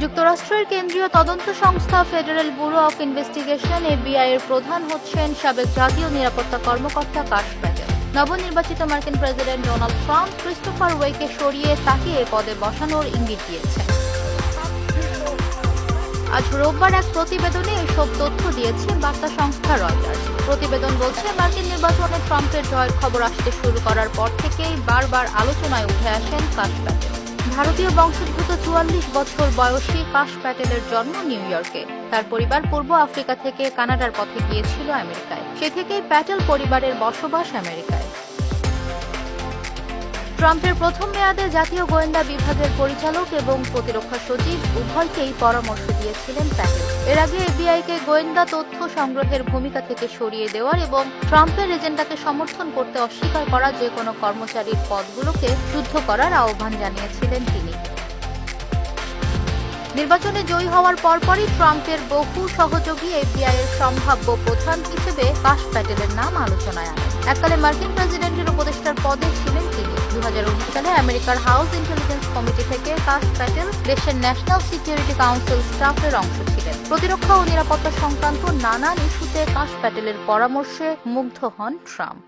যুক্তরাষ্ট্রের কেন্দ্রীয় তদন্ত সংস্থা federal bureau of investigation FBI এর প্রধান হচ্ছেন সাবেক জাতীয় নিরাপত্তা কর্মকর্তা কাশ প্যাটেল। নবনির্বাচিত মার্কিন প্রেসিডেন্ট ডোনাল্ড ট্রাম্প ক্রিস্টোফার ওয়েকে সরিয়ে তাকে এ পদে বসানোর ইঙ্গিত দিয়েছেন। আজ রোববার এক প্রতিবেদনে এসব তথ্য দিয়েছে বার্তা সংস্থা রয়টার্স। প্রতিবেদন বলছে, মার্কিন নির্বাচনে ট্রাম্পের জয়ের খবর আসতে শুরু করার পর থেকেই বারবার আলোচনায় উঠে আসেন কাশ প্যাটেল। ভারতীয় বংশোদ্ভূত ৪৪ বছর বয়সী কাশ প্যাটেলের জন্ম নিউ ইয়র্কে। তার পরিবার পূর্ব আফ্রিকা থেকে কানাডার পথে গিয়েছিল আমেরিকায়। সে থেকেই প্যাটেল পরিবারের বসবাস আমেরিকায়। ট্রাম্পের প্রথম মেয়াদে জাতীয় গোয়েন্দা বিভাগের পরিচালক এবং প্রতিরক্ষা সচিব উভয়কেই পরামর্শ দিয়েছিলেন প্যাটেল। এর আগে এফবিআইকে গোয়েন্দা তথ্য সংগ্রহের ভূমিকা থেকে সরিয়ে দেওয়ার এবং ট্রাম্পের এজেন্ডাকে সমর্থন করতে অস্বীকার করা যে কোনো কর্মচারীর পদগুলোকে শুদ্ধ করার আহ্বান জানিয়েছিলেন তিনি। নির্বাচনে জয়ী হওয়ার পরপরই ট্রাম্পের বহু সহযোগী এফবিআই এর সম্ভাব্য প্রধান হিসেবে কাশ প্যাটেলের নাম আলোচনায় আনেন। এককালে মার্কিন প্রেসিডেন্টের উপদেষ্টার পদে ছিলেন তিনি। ২০১৯ সালে আমেরিকার হাউস ইন্টেলিজেন্স কমিটি থেকে কাশ প্যাটেল দেশের ন্যাশনাল সিকিউরিটি কাউন্সিল স্টাফের অংশ ছিলেন। প্রতিরক্ষা ও নিরাপত্তা সংক্রান্ত নানান ইস্যুতে কাশ প্যাটেলের পরামর্শে মুগ্ধ হন ট্রাম্প।